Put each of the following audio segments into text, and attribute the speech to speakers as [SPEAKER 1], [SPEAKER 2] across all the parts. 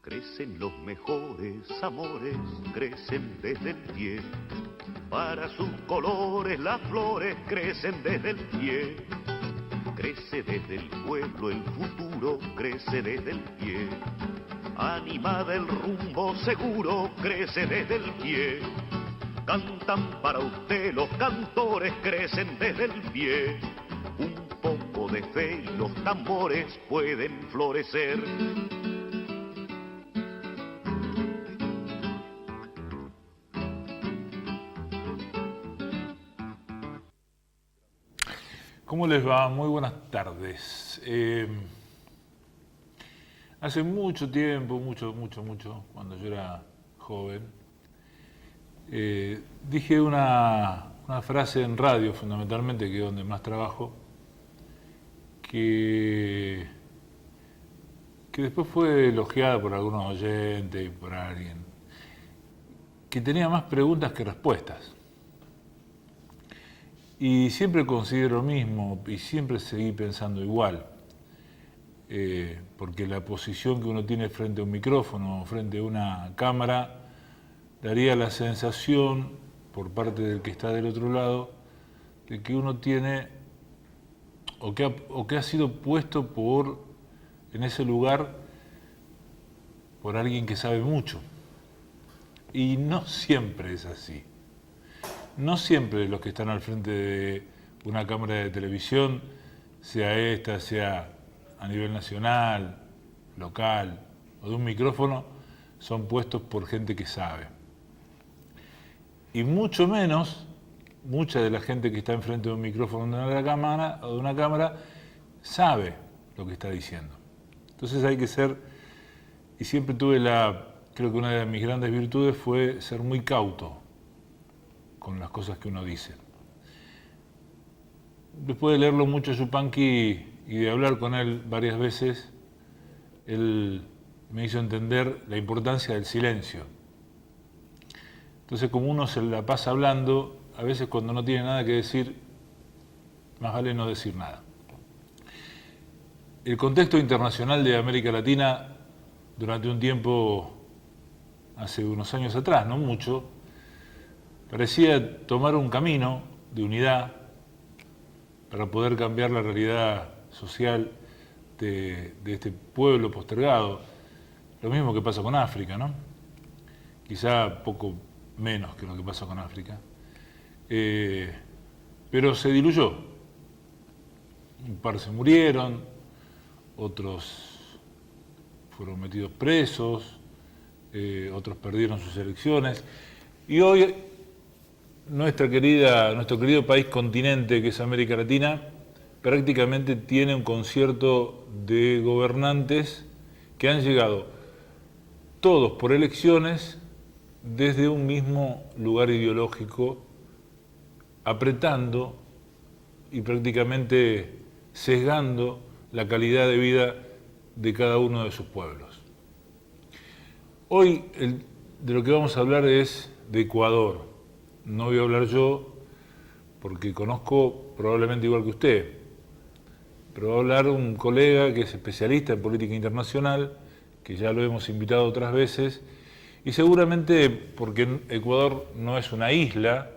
[SPEAKER 1] Crecen los mejores amores, crecen desde el pie. Para sus colores las flores crecen desde el pie. Crece desde el pueblo el futuro, crece desde el pie. Animada el rumbo seguro, crece desde el pie. Cantan para usted los cantores, crecen desde el pie. Un poco de fe y los tambores pueden florecer.
[SPEAKER 2] ¿Cómo les va? Muy buenas tardes. Hace mucho tiempo, mucho, cuando yo era joven, dije una frase en radio, fundamentalmente, que es donde más trabajo, que después fue elogiada por algunos oyentes y por alguien, que tenía más preguntas que respuestas. Y siempre considero lo mismo y siempre seguí pensando igual, porque la posición que uno tiene frente a un micrófono, frente a una cámara, daría la sensación, por parte del que está del otro lado, de que uno tiene, o que ha sido puesto en ese lugar por alguien que sabe mucho. Y no siempre es así. No siempre los que están al frente de una cámara de televisión, sea esta, sea a nivel nacional, local o de un micrófono, son puestos por gente que sabe. Y mucho menos, mucha de la gente que está enfrente de un micrófono o de una cámara sabe lo que está diciendo. Entonces hay que ser, y siempre creo que una de mis grandes virtudes fue ser muy cauto con las cosas que uno dice. Después de leerlo mucho a Yupanqui y de hablar con él varias veces, él me hizo entender la importancia del silencio. Entonces, como uno se la pasa hablando, a veces cuando no tiene nada que decir, más vale no decir nada. El contexto internacional de América Latina, durante un tiempo, hace unos años atrás, no mucho, parecía tomar un camino de unidad para poder cambiar la realidad social de este pueblo postergado. Lo mismo que pasa con África, ¿no? Quizá poco menos que lo que pasa con África. Pero se diluyó. Un par se murieron, otros fueron metidos presos, otros perdieron sus elecciones. Y hoy nuestro querido país continente, que es América Latina, prácticamente tiene un concierto de gobernantes que han llegado todos por elecciones desde un mismo lugar ideológico, apretando y prácticamente sesgando la calidad de vida de cada uno de sus pueblos. Hoy de lo que vamos a hablar es de Ecuador. No voy a hablar yo, porque conozco probablemente igual que usted, pero va a hablar un colega que es especialista en política internacional, que ya lo hemos invitado otras veces, y seguramente porque Ecuador no es una isla.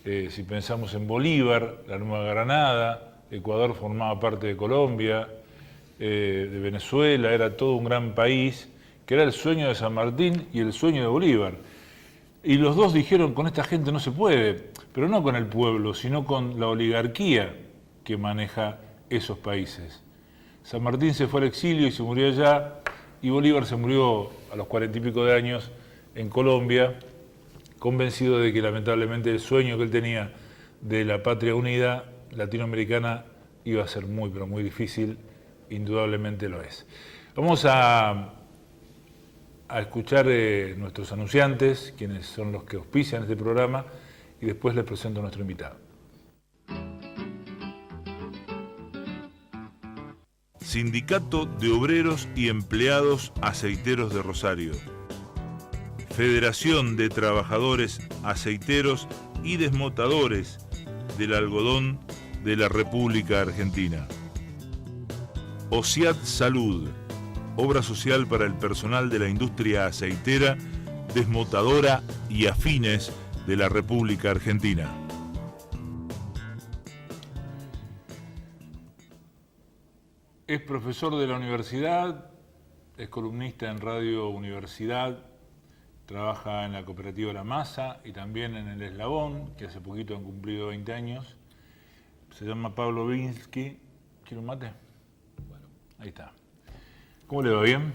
[SPEAKER 2] Si pensamos en Bolívar, la Nueva Granada, Ecuador formaba parte de Colombia, de Venezuela, era todo un gran país, que era el sueño de San Martín y el sueño de Bolívar. Y los dos dijeron, con esta gente no se puede, pero no con el pueblo, sino con la oligarquía que maneja esos países. San Martín se fue al exilio y se murió allá, y Bolívar se murió a los 40 y pico de años en Colombia, convencido de que lamentablemente el sueño que él tenía de la patria unida latinoamericana iba a ser muy, pero muy difícil, indudablemente lo es. Vamos a escuchar nuestros anunciantes, quienes son los que auspician este programa, y después les presento a nuestro invitado.
[SPEAKER 3] Sindicato de Obreros y Empleados Aceiteros de Rosario. Federación de Trabajadores Aceiteros y Desmotadores del Algodón de la República Argentina. OSIAT Salud, obra social para el personal de la industria aceitera, desmotadora y afines de la República Argentina.
[SPEAKER 2] Es profesor de la universidad, es columnista en Radio Universidad, trabaja en la cooperativa La Masa y también en El Eslabón, que hace poquito han cumplido 20 años. Se llama Pablo Binsky. ¿Quiere un mate? Bueno, ahí está. ¿Cómo le va? ¿Bien?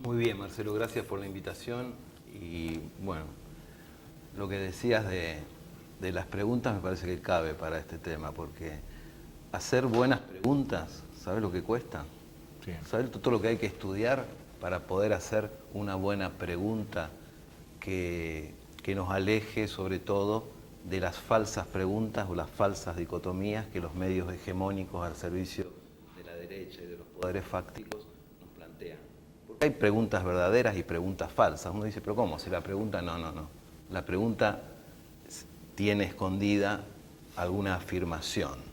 [SPEAKER 4] Muy bien, Marcelo, gracias por la invitación. Y bueno, lo que decías de las preguntas me parece que cabe para este tema, porque hacer buenas preguntas, ¿sabes lo que cuesta?
[SPEAKER 2] Sí.
[SPEAKER 4] ¿Sabes todo lo que hay que estudiar para poder hacer una buena pregunta que nos aleje sobre todo de las falsas preguntas o las falsas dicotomías que los medios hegemónicos al servicio de la derecha y de los poderes fácticos nos plantean? Porque hay preguntas verdaderas y preguntas falsas. Uno dice, pero ¿cómo? Si la pregunta, no. La pregunta tiene escondida alguna afirmación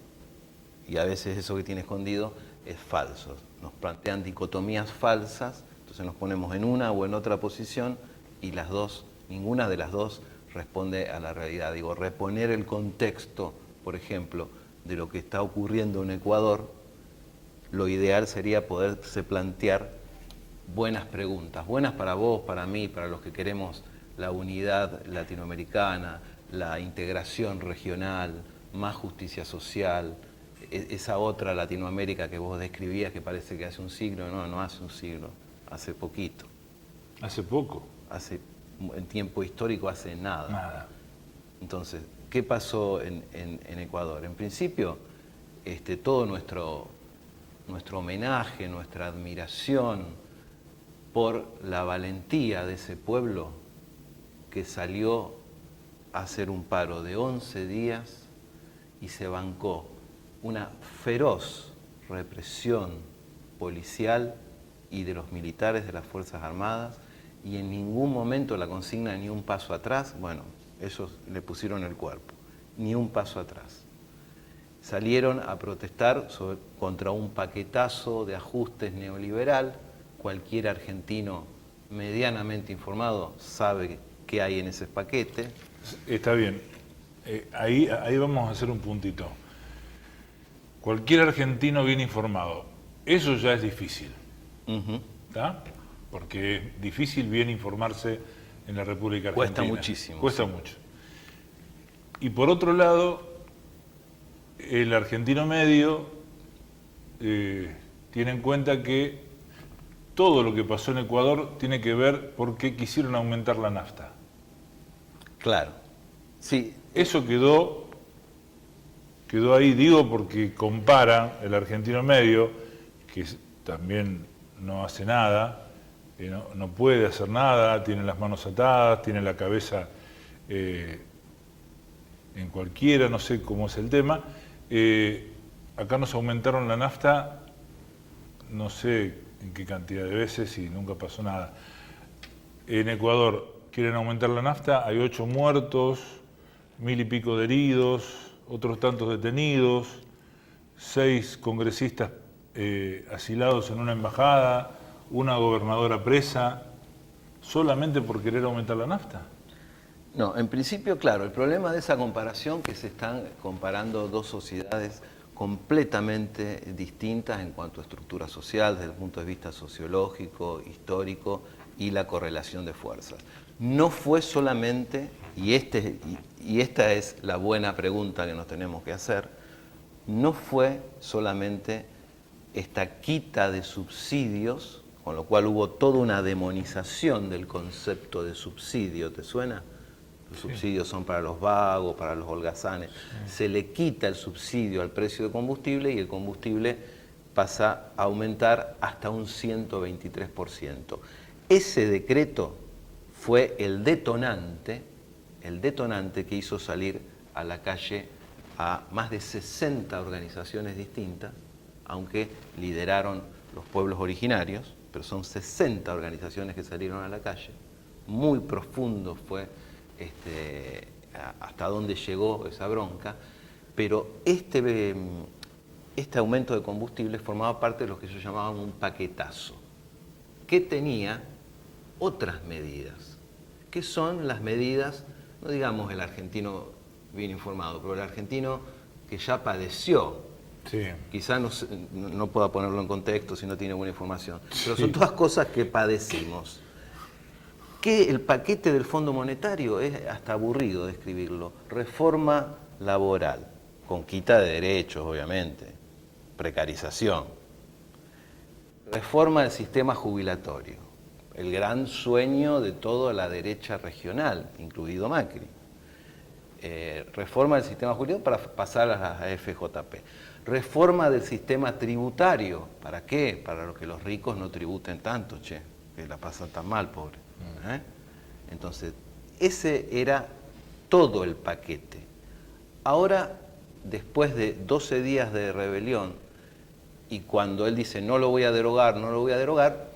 [SPEAKER 4] y a veces eso que tiene escondido es falso. Nos plantean dicotomías falsas, entonces nos ponemos en una o en otra posición y las dos, ninguna de las dos responde a la realidad. Digo, reponer el contexto, por ejemplo, de lo que está ocurriendo en Ecuador, lo ideal sería poderse plantear buenas preguntas, buenas para vos, para mí, para los que queremos la unidad latinoamericana, la integración regional, más justicia social, esa otra Latinoamérica que vos describías que parece que hace un siglo. No hace un siglo, hace poquito.
[SPEAKER 2] ¿Hace poco?
[SPEAKER 4] Hace, en tiempo histórico, hace nada.
[SPEAKER 2] Nada.
[SPEAKER 4] Entonces, ¿qué pasó en Ecuador? En principio, todo nuestro homenaje, nuestra admiración por la valentía de ese pueblo que salió a hacer un paro de 11 días y se bancó una feroz represión policial y de los militares de las Fuerzas Armadas, y en ningún momento la consigna ni un paso atrás. Bueno, ellos le pusieron el cuerpo, ni un paso atrás. Salieron a protestar contra un paquetazo de ajustes neoliberal. Cualquier argentino medianamente informado sabe qué hay en ese paquete.
[SPEAKER 2] Está bien. Ahí vamos a hacer un puntito. Cualquier argentino bien informado, eso ya es difícil. ¿Está? Porque es difícil bien informarse en la República Argentina.
[SPEAKER 4] Cuesta muchísimo.
[SPEAKER 2] Cuesta mucho. Y por otro lado, el argentino medio tiene en cuenta que todo lo que pasó en Ecuador tiene que ver porque quisieron aumentar la nafta.
[SPEAKER 4] Claro. Sí.
[SPEAKER 2] Eso quedó ahí, digo, porque compara el argentino medio, que también no hace nada, no puede hacer nada, tiene las manos atadas, tiene la cabeza en cualquiera, no sé cómo es el tema. Acá nos aumentaron la nafta, no sé en qué cantidad de veces y nunca pasó nada. En Ecuador quieren aumentar la nafta, hay 8 muertos, 1000 y pico de heridos, otros tantos detenidos, 6 congresistas asilados en una embajada, una gobernadora presa, solamente por querer aumentar la nafta.
[SPEAKER 4] No, en principio, claro, el problema de esa comparación, que se están comparando dos sociedades completamente distintas en cuanto a estructura social, desde el punto de vista sociológico, histórico y la correlación de fuerzas. No fue solamente, y esta es la buena pregunta que nos tenemos que hacer, no fue solamente esta quita de subsidios, con lo cual hubo toda una demonización del concepto de subsidio, ¿te suena? Los subsidios son para los vagos, para los holgazanes. Se le quita el subsidio al precio de combustible y el combustible pasa a aumentar hasta un 123%. Ese decreto fue el detonante que hizo salir a la calle a más de 60 organizaciones distintas, aunque lideraron los pueblos originarios, pero son 60 organizaciones que salieron a la calle. Muy profundo fue hasta dónde llegó esa bronca, pero este aumento de combustible formaba parte de lo que ellos llamaban un paquetazo, que tenía otras medidas, que son las medidas, no digamos el argentino bien informado, pero el argentino que ya padeció.
[SPEAKER 2] Sí.
[SPEAKER 4] Quizá no pueda ponerlo en contexto si no tiene buena información, pero son todas cosas que padecimos. Que el paquete del Fondo Monetario es hasta aburrido describirlo. Reforma laboral, con quita de derechos, obviamente, precarización. Reforma del sistema jubilatorio, el gran sueño de toda la derecha regional, incluido Macri. Reforma del sistema jubilatorio para pasar a las FJP. Reforma del sistema tributario. ¿Para qué? Para que los ricos no tributen tanto, che, que la pasan tan mal, pobre. Entonces, ese era todo el paquete. Ahora, después de 12 días de rebelión, y cuando él dice no lo voy a derogar,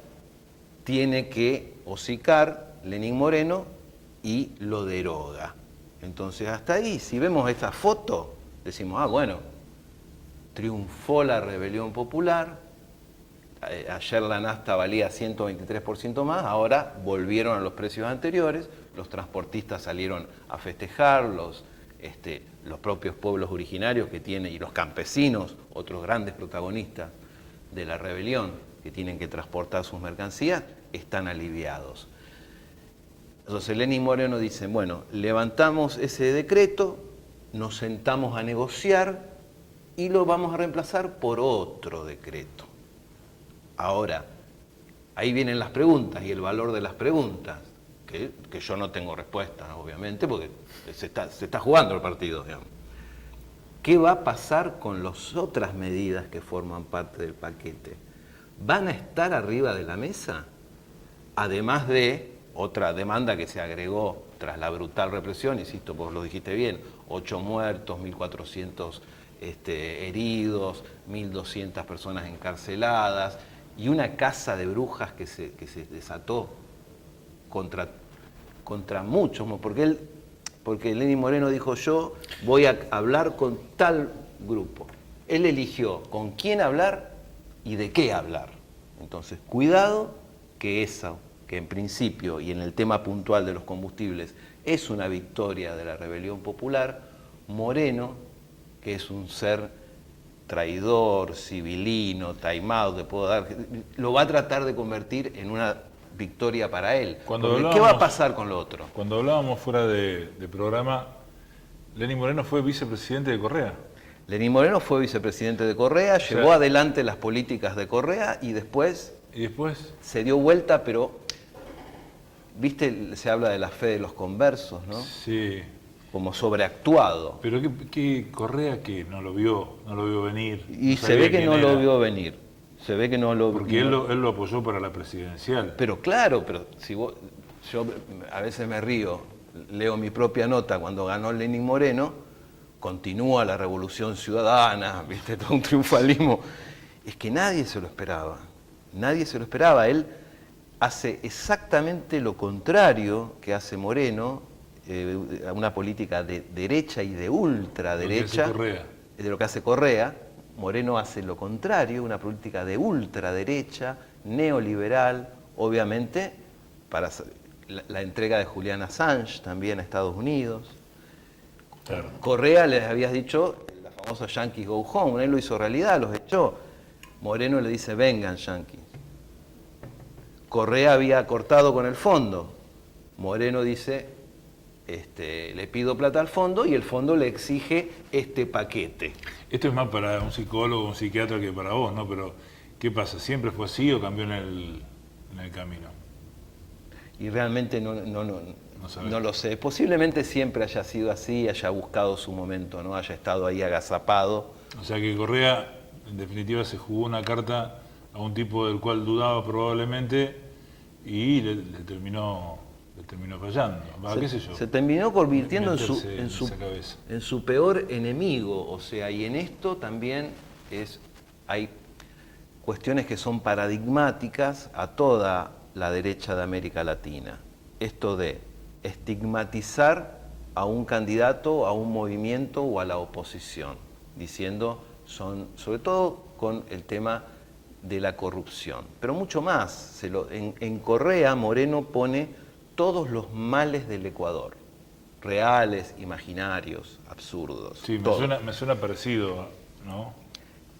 [SPEAKER 4] tiene que hocicar Lenín Moreno y lo deroga. Entonces, hasta ahí, si vemos esta foto, decimos, bueno, triunfó la rebelión popular, ayer la nafta valía 123% más, ahora volvieron a los precios anteriores, los transportistas salieron a festejar, los propios pueblos originarios que tienen, y los campesinos, otros grandes protagonistas de la rebelión, que tienen que transportar sus mercancías, están aliviados. Entonces Lenín Moreno dice, bueno, levantamos ese decreto, nos sentamos a negociar y lo vamos a reemplazar por otro decreto. Ahora, ahí vienen las preguntas y el valor de las preguntas, que yo no tengo respuesta, obviamente, porque se está jugando el partido, digamos. ¿Qué va a pasar con las otras medidas que forman parte del paquete? ¿Van a estar arriba de la mesa? Además de otra demanda que se agregó tras la brutal represión, insisto, vos lo dijiste bien, 8 muertos, 1.400 heridos, 1.200 personas encarceladas, y una caza de brujas que se desató contra muchos, porque Lenín Moreno dijo, yo voy a hablar con tal grupo. Él eligió con quién hablar y de qué hablar. Entonces, cuidado que eso, que en principio y en el tema puntual de los combustibles es una victoria de la rebelión popular, Moreno, que es un ser traidor, civilino, taimado, lo va a tratar de convertir en una victoria para él. ¿Qué va a pasar con lo otro?
[SPEAKER 2] Cuando hablábamos fuera de programa, Lenín Moreno fue vicepresidente de Correa.
[SPEAKER 4] Lenín Moreno fue vicepresidente de Correa, llevó adelante las políticas de Correa y después se dio vuelta, pero, viste, se habla de la fe de los conversos, ¿no?
[SPEAKER 2] Sí.
[SPEAKER 4] Como sobreactuado.
[SPEAKER 2] Pero ¿qué Correa que no lo vio venir?
[SPEAKER 4] Y se ve que no lo vio venir. Se ve que no lo
[SPEAKER 2] porque él lo apoyó para la presidencial.
[SPEAKER 4] Pero claro, si yo a veces me río, leo mi propia nota cuando ganó Lenín Moreno, continúa la revolución ciudadana, viste, todo un triunfalismo. Es que nadie se lo esperaba. Nadie se lo esperaba. Él hace exactamente lo contrario que hace Moreno, una política de derecha y de ultraderecha, de lo que hace Correa. Moreno hace lo contrario, una política de ultraderecha, neoliberal, obviamente, para la entrega de Julian Assange también a Estados Unidos. Claro. Correa, les habías dicho, la famosa Yankees Go Home, él lo hizo realidad, los echó. Moreno le dice, vengan Yankees. Correa había cortado con el fondo. Moreno dice, le pido plata al fondo y el fondo le exige este paquete.
[SPEAKER 2] Esto es más para un psicólogo, un psiquiatra que para vos, ¿no? Pero, ¿qué pasa? ¿Siempre fue así o cambió en el camino?
[SPEAKER 4] Y realmente no lo sé. Posiblemente siempre haya sido así, haya buscado su momento, ¿no? Haya estado ahí agazapado.
[SPEAKER 2] O sea que Correa, en definitiva, se jugó una carta a un tipo del cual dudaba probablemente y le terminó fallando. ¿Qué sé yo?
[SPEAKER 4] Se terminó convirtiendo en su peor enemigo. O sea, y en esto también hay cuestiones que son paradigmáticas a toda la derecha de América Latina. Esto de estigmatizar a un candidato, a un movimiento o a la oposición, diciendo son sobre todo con el tema de la corrupción, pero mucho más. En Correa, Moreno pone todos los males del Ecuador, reales, imaginarios, absurdos.
[SPEAKER 2] Sí, me suena parecido, ¿no?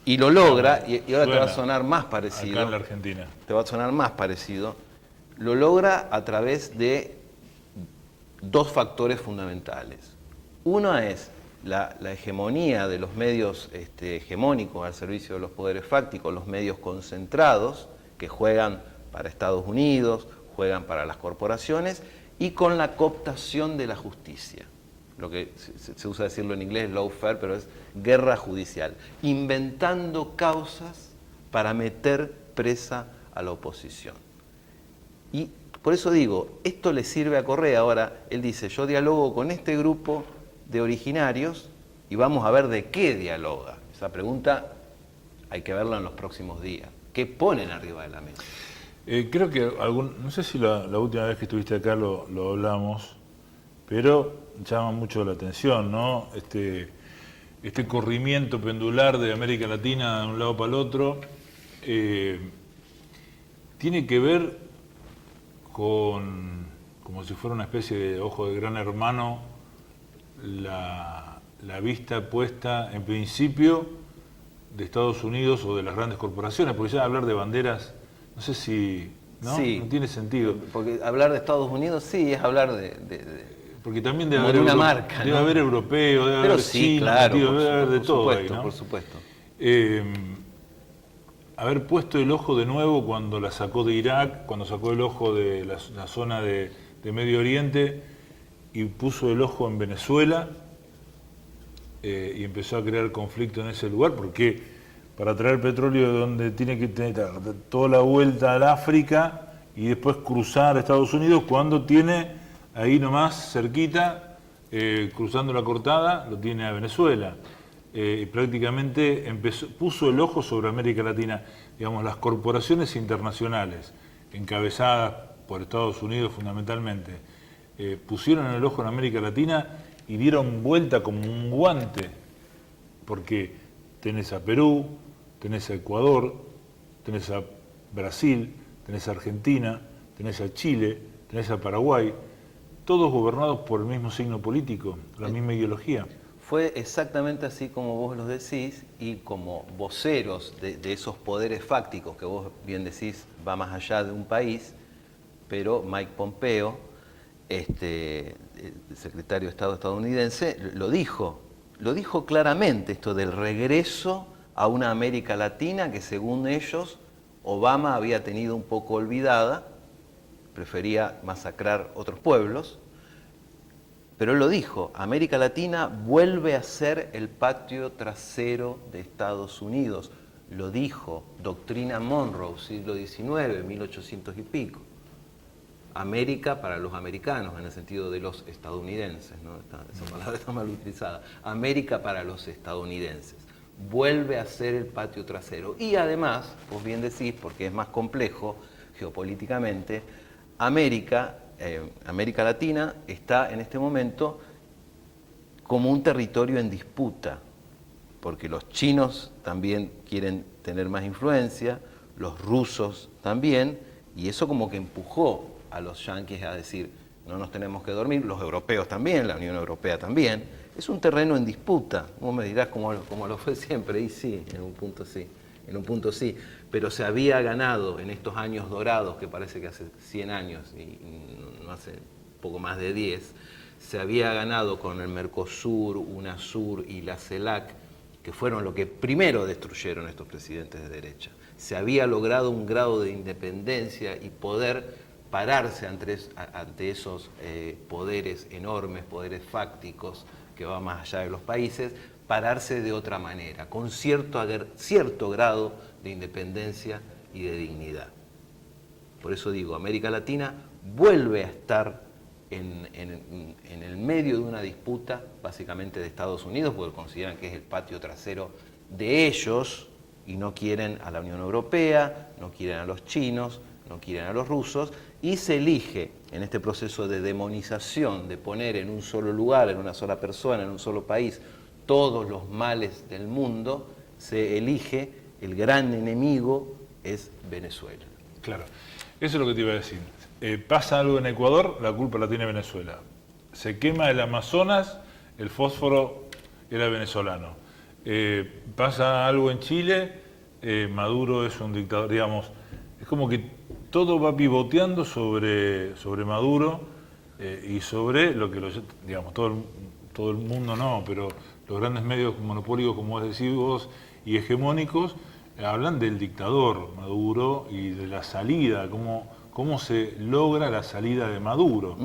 [SPEAKER 4] Y lo logra, y ahora
[SPEAKER 2] Suena
[SPEAKER 4] te va a sonar más parecido.
[SPEAKER 2] Acá en la Argentina.
[SPEAKER 4] Te va a sonar más parecido. Lo logra a través de dos factores fundamentales. Uno es la hegemonía de los medios hegemónicos al servicio de los poderes fácticos, los medios concentrados que juegan para Estados Unidos, juegan para las corporaciones, y con la cooptación de la justicia. Lo que se usa decirlo en inglés, lawfare, pero es guerra judicial, inventando causas para meter presa a la oposición. Y por eso digo, esto le sirve a Correa. Ahora, él dice, yo dialogo con este grupo de originarios y vamos a ver de qué dialoga. Esa pregunta hay que verla en los próximos días. ¿Qué ponen arriba de la mesa?
[SPEAKER 2] Creo que no sé si la última vez que estuviste acá lo hablamos, pero llama mucho la atención, ¿no? Este corrimiento pendular de América Latina de un lado para el otro tiene que ver con, como si fuera una especie de ojo de gran hermano, la vista puesta en principio de Estados Unidos o de las grandes corporaciones, porque ya hablar de banderas, no sé si, ¿no?
[SPEAKER 4] Sí,
[SPEAKER 2] no tiene sentido.
[SPEAKER 4] Porque hablar de Estados Unidos sí es hablar
[SPEAKER 2] porque también debe
[SPEAKER 4] haber
[SPEAKER 2] haber
[SPEAKER 4] una marca,
[SPEAKER 2] debe
[SPEAKER 4] ¿no?
[SPEAKER 2] haber europeo, debe
[SPEAKER 4] Pero
[SPEAKER 2] haber
[SPEAKER 4] sí,
[SPEAKER 2] chino,
[SPEAKER 4] claro,
[SPEAKER 2] debe haber de todo ahí, ¿no?
[SPEAKER 4] Por supuesto.
[SPEAKER 2] Haber puesto el ojo de nuevo cuando la sacó de Irak, cuando sacó el ojo de la zona de Medio Oriente y puso el ojo en Venezuela y empezó a crear conflicto en ese lugar, porque para traer petróleo de donde tiene que tener toda la vuelta al África y después cruzar a Estados Unidos, cuando tiene ahí nomás cerquita, cruzando la cortada, lo tiene a Venezuela. Y prácticamente puso el ojo sobre América Latina. Digamos, las corporaciones internacionales, encabezadas por Estados Unidos fundamentalmente, pusieron el ojo en América Latina y dieron vuelta como un guante, porque tenés a Perú, tenés a Ecuador, tenés a Brasil, tenés a Argentina, tenés a Chile, tenés a Paraguay, todos gobernados por el mismo signo político, la misma ideología.
[SPEAKER 4] Fue exactamente así como vos lo decís, y como voceros de esos poderes fácticos que vos bien decís va más allá de un país, pero Mike Pompeo, el secretario de Estado estadounidense, lo dijo claramente, esto del regreso a una América Latina que según ellos Obama había tenido un poco olvidada, prefería masacrar otros pueblos. Pero él lo dijo, América Latina vuelve a ser el patio trasero de Estados Unidos. Lo dijo, doctrina Monroe, siglo XIX, 1800 y pico. América para los americanos, en el sentido de los estadounidenses, ¿no? Esa palabra está mal utilizada. América para los estadounidenses. Vuelve a ser el patio trasero. Y además, vos bien decís, porque es más complejo geopolíticamente, América Latina está en este momento como un territorio en disputa, porque los chinos también quieren tener más influencia, los rusos también, y eso como que empujó a los yanquis a decir, no nos tenemos que dormir, los europeos también, la Unión Europea también. Es un terreno en disputa. Vos me dirás como lo fue siempre, y sí, en un punto sí, pero se había ganado en estos años dorados, que parece que hace 100 años y no hace poco más de 10, se había ganado con el Mercosur, UNASUR y la CELAC, que fueron lo que primero destruyeron estos presidentes de derecha. Se había logrado un grado de independencia y poder pararse ante esos poderes enormes, poderes fácticos que van más allá de los países, pararse de otra manera, con cierto grado de independencia y de dignidad. Por eso digo, América Latina vuelve a estar en el medio de una disputa, básicamente de Estados Unidos, porque consideran que es el patio trasero de ellos y no quieren a la Unión Europea, no quieren a los chinos, no quieren a los rusos, y se elige en este proceso de demonización, de poner en un solo lugar, en una sola persona, en un solo país, todos los males del mundo, se elige, el gran enemigo es Venezuela.
[SPEAKER 2] Claro, eso es lo que te iba a decir. Pasa algo en Ecuador, la culpa la tiene Venezuela. Se quema el Amazonas, el fósforo era venezolano. Pasa algo en Chile, Maduro es un dictador, digamos. Es como que todo va pivoteando sobre Maduro y sobre lo que, digamos, todo el mundo no, pero los grandes medios monopólicos, como vos decís vos, y hegemónicos, hablan del dictador Maduro y de la salida, cómo se logra la salida de Maduro.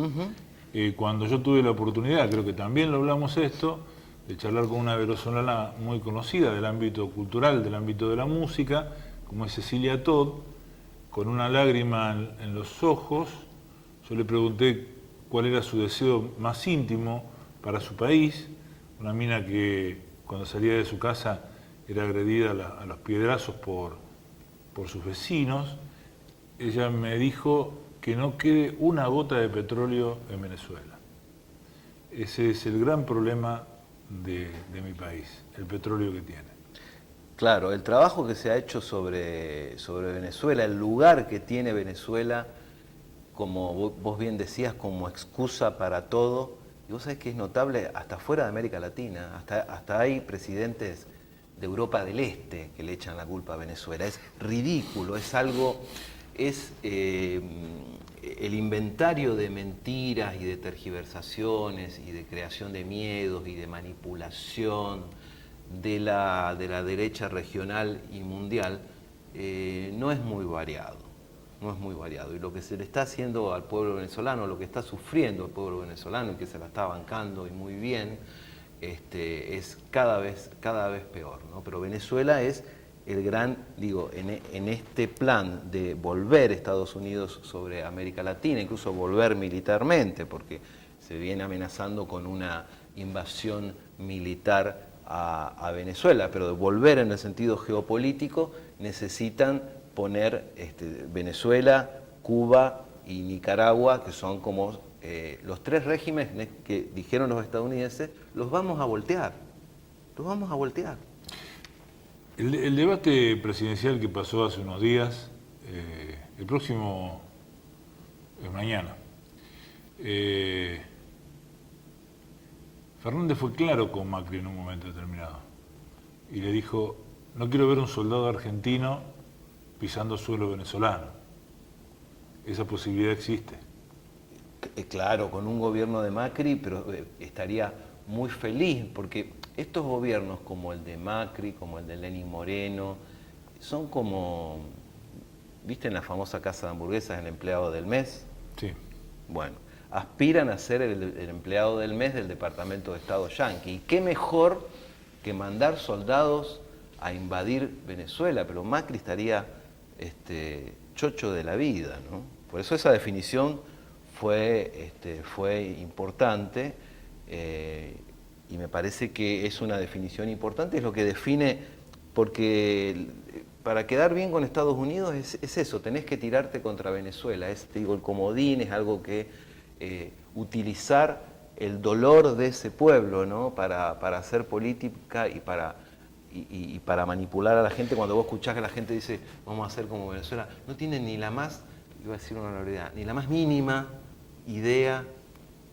[SPEAKER 2] Cuando yo tuve la oportunidad, creo que también lo hablamos esto, de charlar con una venezolana muy conocida del ámbito cultural, del ámbito de la música, como es Cecilia Todd, con una lágrima en los ojos, yo le pregunté cuál era su deseo más íntimo para su país, una mina que cuando salía de su casa era agredida a los piedrazos por sus vecinos. Ella me dijo que no quede una gota de petróleo en Venezuela. Ese es el gran problema de mi país, el petróleo que tiene.
[SPEAKER 4] Claro, el trabajo que se ha hecho sobre Venezuela, el lugar que tiene Venezuela, como vos bien decías, como excusa para todo, y vos sabés que es notable hasta fuera de América Latina, hasta hay presidentes de Europa del Este que le echan la culpa a Venezuela. Es ridículo, es algo, es el inventario de mentiras y de tergiversaciones y de creación de miedos y de manipulación de la derecha regional y mundial no es muy variado. No es muy variado. Y lo que se le está haciendo al pueblo venezolano, lo que está sufriendo el pueblo venezolano y que se la está bancando y muy bien, es cada vez peor, ¿no? Pero Venezuela es el gran, digo, en este plan de volver Estados Unidos sobre América Latina, incluso volver militarmente, porque se viene amenazando con una invasión militar a Venezuela, pero de volver en el sentido geopolítico necesitan poner Venezuela, Cuba y Nicaragua, que son como los tres regímenes que dijeron los estadounidenses, los vamos a voltear,
[SPEAKER 2] El debate presidencial que pasó hace unos días, el próximo es mañana. Fernández fue claro con Macri en un momento determinado y le dijo: no quiero ver un soldado argentino pisando suelo venezolano. Esa posibilidad existe.
[SPEAKER 4] Claro, con un gobierno de Macri, pero estaría muy feliz, porque estos gobiernos como el de Macri, como el de Lenín Moreno, son como, ¿viste en la famosa casa de hamburguesas el empleado del mes?
[SPEAKER 2] Sí.
[SPEAKER 4] Bueno, aspiran a ser el empleado del mes del Departamento de Estado yanqui. Y qué mejor que mandar soldados a invadir Venezuela, pero Macri estaría chocho de la vida, ¿no? Por eso esa definición fue importante y me parece que es una definición importante, es lo que define, porque para quedar bien con Estados Unidos es eso, tenés que tirarte contra Venezuela, el comodín es algo que utilizar el dolor de ese pueblo, ¿no? para hacer política y para manipular a la gente. Cuando vos escuchás que la gente dice vamos a hacer como Venezuela, no tienen ni la más, iba a decir una barbaridad, ni la más mínima idea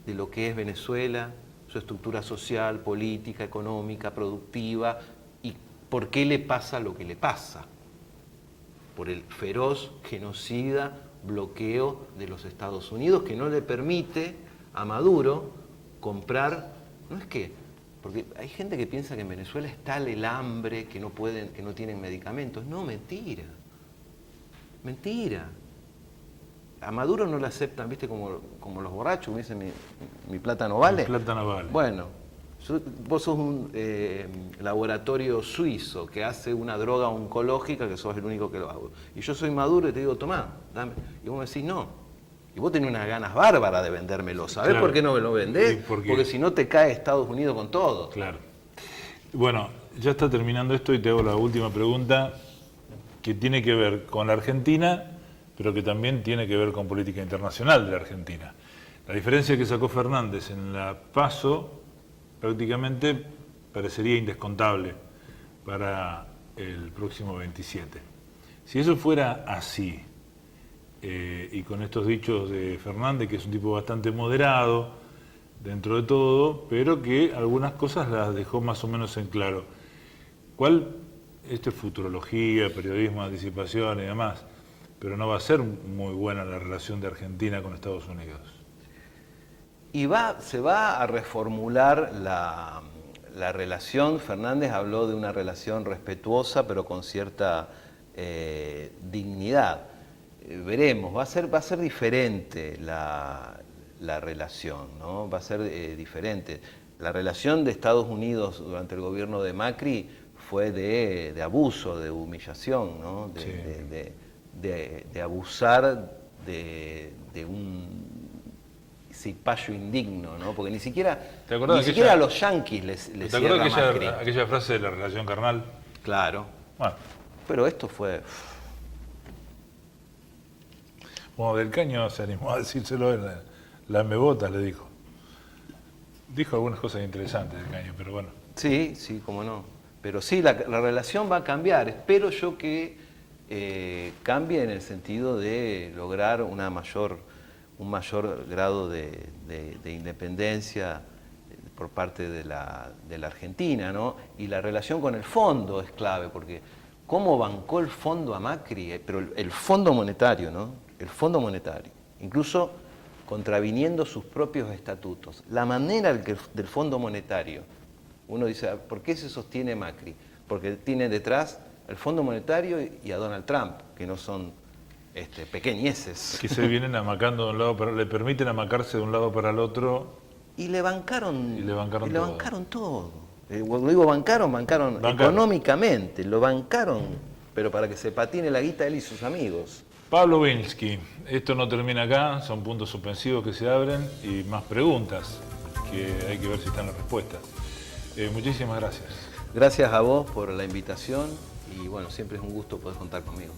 [SPEAKER 4] de lo que es Venezuela, su estructura social, política, económica, productiva, y por qué le pasa lo que le pasa. Por el feroz, genocida bloqueo de los Estados Unidos que no le permite a Maduro comprar, no es que, porque hay gente que piensa que en Venezuela es tal el hambre que no tienen medicamentos. No, mentira. Mentira. A Maduro no le aceptan, viste, como los borrachos, me dicen mi plata no vale.
[SPEAKER 2] Mi plata no vale.
[SPEAKER 4] Bueno, vos sos un laboratorio suizo que hace una droga oncológica que sos el único que lo hago. Y yo soy Maduro y te digo, tomá, dame. Y vos me decís, no. Y vos tenés unas ganas bárbaras de vendérmelo. ¿Sabés
[SPEAKER 2] Claro.
[SPEAKER 4] por qué no me lo vendés? Porque si no te cae Estados Unidos con todo.
[SPEAKER 2] Claro. Bueno, ya está terminando esto y te hago la última pregunta que tiene que ver con la Argentina, pero que también tiene que ver con política internacional de la Argentina. La diferencia que sacó Fernández en la PASO prácticamente parecería indescontable para el próximo 27. Si eso fuera así, y con estos dichos de Fernández, que es un tipo bastante moderado dentro de todo, pero que algunas cosas las dejó más o menos en claro. Esto es futurología, periodismo, anticipación y demás, pero no va a ser muy buena la relación de Argentina con Estados Unidos.
[SPEAKER 4] Y se va a reformular la relación. Fernández habló de una relación respetuosa, pero con cierta dignidad. Veremos, va a ser diferente la relación, ¿no? Va a ser diferente. La relación de Estados Unidos durante el gobierno de Macri fue de abuso, de humillación, ¿no? De abusar de un cipayo indigno, ¿no? Porque ni siquiera a los yanquis les cierra Macri.
[SPEAKER 2] Aquella frase de la relación carnal?
[SPEAKER 4] Claro.
[SPEAKER 2] Bueno.
[SPEAKER 4] Pero esto fue...
[SPEAKER 2] Bueno, Del Caño se animó a decírselo en la Mebotas, le dijo. Dijo algunas cosas interesantes Del Caño, pero bueno.
[SPEAKER 4] Sí, cómo no. Pero sí, la relación va a cambiar. Espero yo que cambie en el sentido de lograr un mayor grado de independencia por parte de la Argentina, ¿no? Y la relación con el fondo es clave, porque cómo bancó el fondo a Macri, pero el Fondo Monetario, ¿no? El Fondo Monetario, incluso contraviniendo sus propios estatutos. La manera del Fondo Monetario, uno dice, ¿por qué se sostiene Macri? Porque tiene detrás al Fondo Monetario y a Donald Trump, que no son pequeñeces.
[SPEAKER 2] Que se vienen amacando de un lado, le permiten amacarse de un lado para el otro.
[SPEAKER 4] Y le bancaron todo. Cuando digo bancaron económicamente, lo bancaron, pero para que se patine la guita él y sus amigos.
[SPEAKER 2] Pablo Bielski, esto no termina acá, son puntos suspensivos que se abren y más preguntas que hay que ver si están las respuestas. Muchísimas gracias.
[SPEAKER 4] Gracias a vos por la invitación y bueno, siempre es un gusto poder contar conmigo.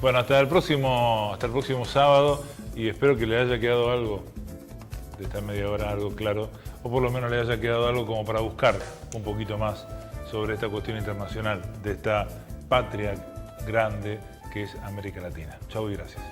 [SPEAKER 2] Bueno, hasta el próximo sábado y espero que le haya quedado algo de esta media hora, algo claro, o por lo menos le haya quedado algo como para buscar un poquito más sobre esta cuestión internacional de esta patria grande que es América Latina. Chau y gracias.